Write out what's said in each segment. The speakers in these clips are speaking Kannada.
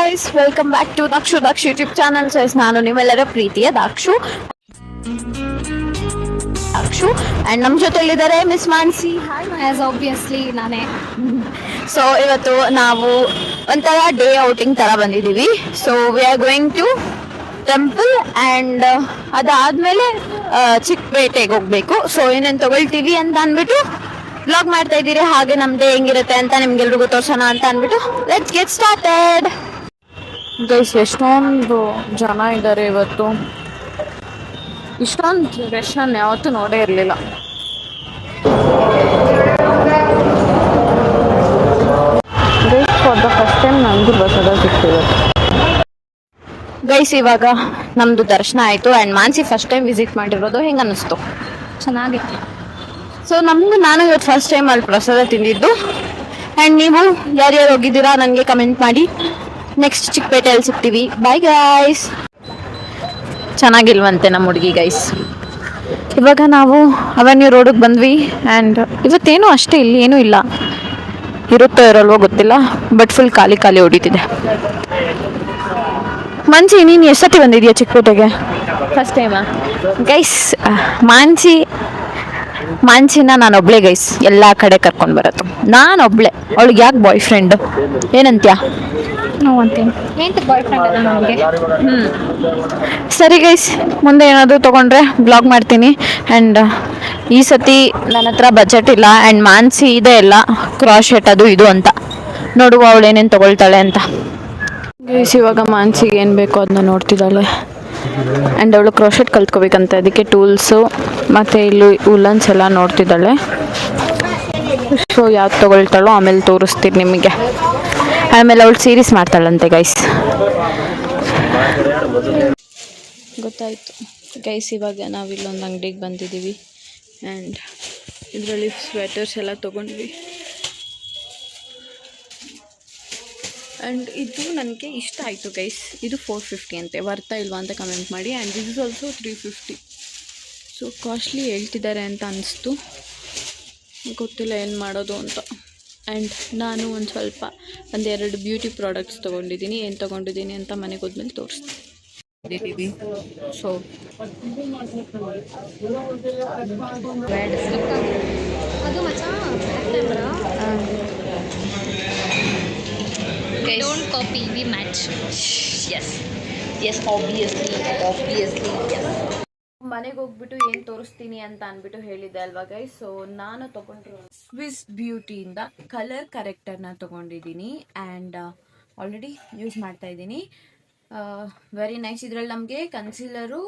Guys, welcome back to Daksha YouTube channel. ನಾನು ನಿಮ್ಮೆಲ್ಲರ ಪ್ರೀತಿಯ ದಾಕ್ಷು ಅಂಡ್ ನಮ್ಮ ಜೊತೆಲಿದ್ದಾರೆ ಮಿಸ್ ಮಾನ್ಸಿ. ಆಸ್ ಆಬ್ವಿಯಸ್ಲಿ ನಾನೇ. ಸೊ ಇವತ್ತು ನಾವು ಒಂಥರ ಡೇ ಔಟಿಂಗ್ ತರ ಬಂದಿದ್ದೀವಿ. So we are going to temple and ಅದಾದ್ಮೇಲೆ ಚಿಕ್ಕಪೇಟೆಗೆ ಹೋಗ್ಬೇಕು. ಸೊ ಏನೇನು ತಗೊಳ್ತೀವಿ ಅಂತ ಅಂದ್ಬಿಟ್ಟು ಬ್ಲಾಗ್ ಮಾಡ್ತಾ ಇದ್ದೀರಿ. ಹಾಗೆ ನಮ್ ಡೇ ಹೆಂಗಿರುತ್ತೆ ಅಂತ ನಿಮ್ಗೆಲ್ರಿಗೂ ತೋರ್ಸೋಣ ಅಂತ ಅಂದ್ಬಿಟ್ಟು ಲೆಟ್ಸ್ ಗೆಟ್ ಸ್ಟಾರ್ಟೆಡ್. ಗೈಸ್, ಎಷ್ಟೊಂದು ಜನ ಇದ್ದಾರೆ ಇವತ್ತು. ಇಷ್ಟೊಂದು ರಶ್ ನಾನು ಯಾವತ್ತೂ ನೋಡೇ ಇರಲಿಲ್ಲ. Guys, for the first time ನನಗೂ ಪ್ರಸಾದ ಸಿಗ್ತಿದೆ. ಗೈಸ್, ಇವಾಗ ನಮ್ದು ದರ್ಶನ ಆಯಿತು and Mansi first time visit ಮಾಡಿರೋದು. ಹೆಂಗೆ ಅನ್ನಿಸ್ತು? ಚೆನ್ನಾಗಿತ್ತು. ಸೊ ನಾನು ಇವತ್ತು ಫಸ್ಟ್ ಟೈಮ್ ಅಲ್ಲಿ ಪ್ರಸಾದ ತಿಂದಿದ್ದು. ಆ್ಯಂಡ್ ನೀವು ಯಾರ್ಯಾರು ಹೋಗಿದ್ದೀರಾ ನನಗೆ ಕಮೆಂಟ್ ಮಾಡಿ. ನೆಕ್ಸ್ಟ್ ಚಿಕ್ಕಪೇಟೆಯಲ್ಲಿ ಸಿಗ್ತೀವಿ. Bye guys. ಚೆನ್ನಾಗಿಲ್ವಂತೆ ನಮ್ಮ ಹುಡುಗಿ ಗೈಸ್. ಇವಾಗ ನಾವು ಅವೆನ್ಯೂ ರೋಡಿಗೆ ಬಂದ್ವಿ ಆ್ಯಂಡ್ ಇವತ್ತೇನು ಅಷ್ಟೇ ಇಲ್ಲಿ ಏನೂ ಇಲ್ಲ. ಇರುತ್ತೋ ಇರಲ್ವೋ ಗೊತ್ತಿಲ್ಲ, ಬಟ್ ಫುಲ್ ಖಾಲಿ ಹೊಡಿತಿದೆ. ಮಾನ್ಸಿ, ನೀನು ಎಷ್ಟು ಸತಿ ಬಂದಿದ್ಯಾ ಚಿಕ್ಕಪೇಟೆಗೆ? ಫಸ್ಟ್ ಟೈಮಾ ಗೈಸ್? ಮಾನ್ಸಿನ ನಾನೊಬ್ಳೆ ಗೈಸ್ ಎಲ್ಲ ಕಡೆ ಕರ್ಕೊಂಡು ಬರೋದು. ನಾನೊಬ್ಳೆ. ಅವಳಿಗೆ ಯಾಕೆ ಬಾಯ್ ಫ್ರೆಂಡ್ ಏನಂತ್ಯಾ? ಸರಿ ಗೈಸ್, ಮುಂದೆ ಏನಾದರೂ ತೊಗೊಂಡ್ರೆ ಬ್ಲಾಗ್ ಮಾಡ್ತೀನಿ. ಆ್ಯಂಡ್ ಈ ಸತಿ ನನ್ನ ಹತ್ರ ಬಜೆಟ್ ಇಲ್ಲ ಆ್ಯಂಡ್ ಮಾನ್ಸಿ ಇದೆ ಎಲ್ಲ ಕ್ರಾಸ್ ಶೆಟ್ ಅದು ಇದು ಅಂತ. ನೋಡುವ ಅವಳು ಏನೇನು ತೊಗೊಳ್ತಾಳೆ ಅಂತ. ಗೈಸ್, ಇವಾಗ ಮಾನ್ಸಿಗೆ ಏನು ಬೇಕೋ ಅದನ್ನ ನೋಡ್ತಿದ್ದಾಳೆ. ಆ್ಯಂಡ್ ಅವಳು ಕ್ರೋಶೆಟ್ ಕಲ್ತ್ಕೋಬೇಕಂತ, ಅದಕ್ಕೆ ಟೂಲ್ಸು ಮತ್ತು ಇಲ್ಲಿ ಉಲ್ಲನ್ಸ್ ಎಲ್ಲ ನೋಡ್ತಿದ್ದಾಳೆ. ಸೊ ಯಾವ್ದು ತೊಗೊಳ್ತಾಳೋ ಆಮೇಲೆ ತೋರಿಸ್ತೀನಿ ನಿಮಗೆ. ಆಮೇಲೆ ಅವಳು ಸೀರೀಸ್ ಮಾಡ್ತಾಳಂತೆ ಗೈಸ್. ಗೊತ್ತಾಯಿತು ಗೈಸ್. ಇವಾಗ ನಾವಿಲ್ಲೊಂದು ಅಂಗಡಿಗೆ ಬಂದಿದ್ದೀವಿ ಆ್ಯಂಡ್ ಇದರಲ್ಲಿ ಸ್ವೆಟರ್ಸ್ ಎಲ್ಲ ತೊಗೊಂಡ್ವಿ. ಆ್ಯಂಡ್ ಇದು ನನಗೆ ಇಷ್ಟ ಆಯಿತು ಗೈಸ್. ಇದು 450 ಅಂತೆ. ವರ್ತಾ ಇಲ್ವಾ ಅಂತ ಕಮೆಂಟ್ ಮಾಡಿ. And this is also 350. So costly ಹೇಳ್ತಿದ್ದಾರೆ ಅಂತ ಅನಿಸ್ತು. ಗೊತ್ತಿಲ್ಲ ಏನು ಮಾಡೋದು ಅಂತ. ಆ್ಯಂಡ್ ನಾನು ಒಂದೆರಡು ಬ್ಯೂಟಿ ಪ್ರಾಡಕ್ಟ್ಸ್ ತೊಗೊಂಡಿದ್ದೀನಿ. ಏನು ತೊಗೊಂಡಿದ್ದೀನಿ ಅಂತ ಮನೆಗೆ ಹೋದ್ಮೇಲೆ ತೋರಿಸ್ತೀನಿ. So Don't copy, we match. Yes, obviously, yes. ಮನೆಗೆ ಹೋಗ್ಬಿಟ್ಟು ಏನು ತೋರಿಸ್ತೀನಿ ಅಂತ ಅಂದ್ಬಿಟ್ಟು ಹೇಳಿದ್ದೆ ಅಲ್ವಾ ಗೈಸ್. ಸೊ ನಾನು ತೊಗೊಂಡಿರೋ ಸ್ವಿಸ್ ಬ್ಯೂಟಿಯಿಂದ ಕಲರ್ ಕರೆಕ್ಟರ್ನ ತೊಗೊಂಡಿದ್ದೀನಿ ಆ್ಯಂಡ್ ಆಲ್ರೆಡಿ ಯೂಸ್ ಮಾಡ್ತಾ ಇದ್ದೀನಿ. Very nice. ಇದರಲ್ಲಿ ನಮಗೆ ಕನ್ಸೀಲರು,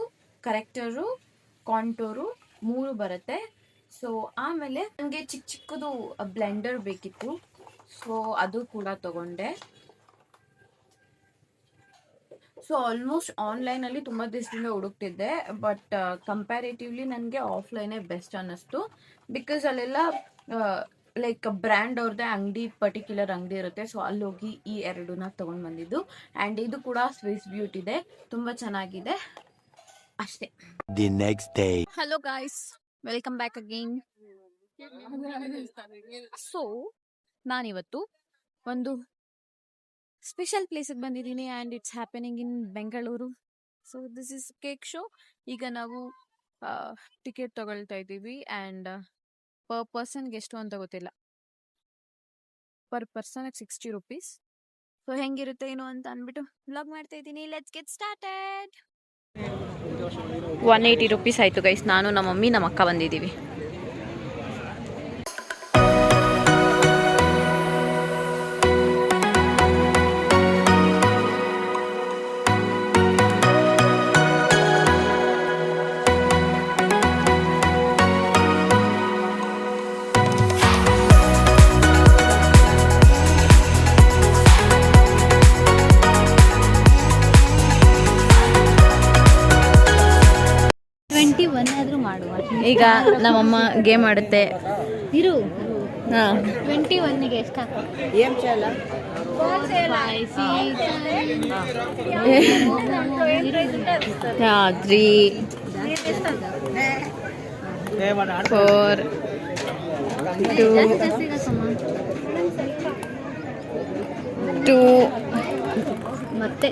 ಕರೆಕ್ಟರು, ಕಾಂಟೋರು 3 ಬರುತ್ತೆ. ಸೊ ಆಮೇಲೆ ನನಗೆ ಚಿಕ್ಕದು ಬ್ಲೆಂಡರ್ ಬೇಕಿತ್ತು. ಸೊ ಅದು ಕೂಡ ತೊಗೊಂಡೆ. ಸೊ ಆಲ್ಮೋಸ್ಟ್ ಆನ್ಲೈನಲ್ಲಿ ತುಂಬ ದಿವಸದಿಂದ ಹುಡುಕ್ತಿದ್ದೆ, ಬಟ್ ಕಂಪ್ಯಾರೇಟಿವ್ಲಿ ನನಗೆ ಆಫ್ಲೈನೇ ಬೆಸ್ಟ್ ಅನ್ನಿಸ್ತು. ಬಿಕಾಸ್ ಅಲ್ಲೆಲ್ಲ ಲೈಕ್ ಬ್ರ್ಯಾಂಡ್ ಅವ್ರದ್ದೇ ಪರ್ಟಿಕ್ಯುಲರ್ ಅಂಗಡಿ ಇರುತ್ತೆ. ಸೊ ಅಲ್ಲಿ ಹೋಗಿ ಈ ಎರಡನ್ನ ತೊಗೊಂಡು ಬಂದಿದ್ದು. ಆ್ಯಂಡ್ ಇದು ಕೂಡ ಸ್ವಿಸ್ ಬ್ಯೂಟಿದೆ, ತುಂಬ ಚೆನ್ನಾಗಿದೆ ಅಷ್ಟೇ. Hello guys, welcome back again. So ನಾನಿವತ್ತು ಒಂದು ಸ್ಪೆಷಲ್ ಪ್ಲೇಸಿಗೆ ಬಂದಿದ್ದೀನಿ and it's happening in Bengaluru. So this is cake show. ಈಗ ನಾವು ಟಿಕೆಟ್ ತಗೊಳ್ತಾ ಇದ್ದೀವಿ ಆ್ಯಂಡ್ ಪರ್ ಪರ್ಸನ್ಗೆ ಎಷ್ಟು ಅಂತ ಗೊತ್ತಿಲ್ಲ. Per ಪರ್ಸನ್ಗೆ 60 rupees. ಸೊ ಹೆಂಗಿರುತ್ತೆ ಏನು ಅಂತ ಅಂದ್ಬಿಟ್ಟು ವ್ಲಾಗ್ ಮಾಡ್ತಾ ಇದ್ದೀನಿ. Let's get started. 180 ರೂಪೀಸ್ ಆಯಿತು ಗೈಸ್. ನಾನು ನಮ್ಮ ಮಮ್ಮಿ ನಮ್ಮ ಅಕ್ಕ ಬಂದಿದ್ದೀವಿ. ಈಗ ನಮ್ಮಮ್ಮ ಗೇಮ್ ಆಡುತ್ತೆ. ಇರು. 21ಗೆ ಎಷ್ಟು ಹಾಕೋ? ಏನ್ ಚಲ? 3 4 2 2 ಮತ್ತೆ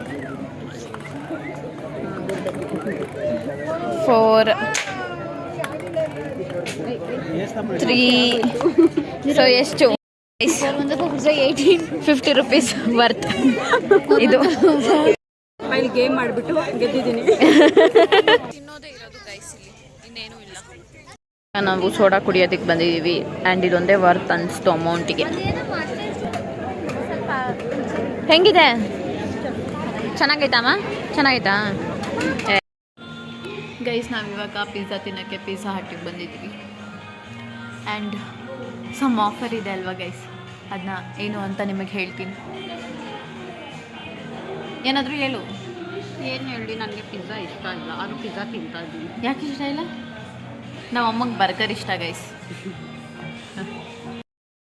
4 3 ಸೊ ಎಷ್ಟು 50 ರುಪೀಸ್ ವರ್ತ್ ಇದು ಅಲ್ಲಿ ಗೇಮ್ ಮಾಡಿಬಿಟ್ಟು ಗೆದ್ದಿದ್ದೀನಿ. ತಿನ್ನೋದೇ ಇರೋದು ಗೈಸ್, ಇಲ್ಲಿ ಇನ್ನೇನು ಇಲ್ಲ. ನಾವು ಸೋಡಾ ಕುಡಿಯೋದಕ್ಕೆ ಬಂದಿದ್ದೀವಿ ಆ್ಯಂಡ್ ಇದೊಂದೇ ವರ್ತ್ ಅನಿಸ್ತು ಅಮೌಂಟಿಗೆ. ಹೆಂಗಿದೆ? ಚೆನ್ನಾಗೈತಮ್ಮ? ಚೆನ್ನಾಗೈತಾ ಗೈಸ್? ನಾವಿವಾಗ ಪಿಜ್ಜಾ ತಿನ್ನೋಕ್ಕೆ ಪಿಜ್ಜಾ ಹಟ್ಟಿಗೆ ಬಂದಿದ್ದೀವಿ ಆ್ಯಂಡ್ ಸಮ್ ಆಫರ್ ಇದೆ ಅಲ್ವಾ ಗೈಸ್, ಅದನ್ನ ಏನು ಅಂತ ನಿಮಗೆ ಹೇಳ್ತೀನಿ. ಏನಾದರೂ ಹೇಳು. ಏನು ಹೇಳಿ, ನನಗೆ ಪಿಜ್ಜಾ ಇಷ್ಟ ಇಲ್ಲ, ಅದು ಪಿಜ್ಜಾ ತಿಂತಾ ಇದ್ದೀನಿ. ಯಾಕೆ ಇಷ್ಟ ಇಲ್ಲ? ನಮ್ಮ ಅಮ್ಮಂಗೆ ಬರ್ಗರ್ ಇಷ್ಟ ಗೈಸ್.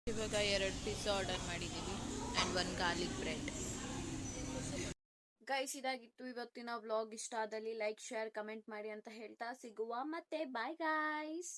ಇವಾಗ 2 ಪಿಜ್ಜಾ ಆರ್ಡರ್ ಮಾಡಿದ್ದೀವಿ ಆ್ಯಂಡ್ 1 ಗಾರ್ಲಿಕ್ ಬ್ರೆಡ್. ಗೈಸ್, ಇದಾಗಿತ್ತು ಇವತ್ತಿನ ವ್ಲಾಗ್. ಇಷ್ಟ ಆದಲ್ಲಿ ಲೈಕ್, ಶೇರ್, ಕಮೆಂಟ್ ಮಾಡಿ ಅಂತ ಹೇಳ್ತಾ ಸಿಗುವ ಮತ್ತೆ. Bye guys.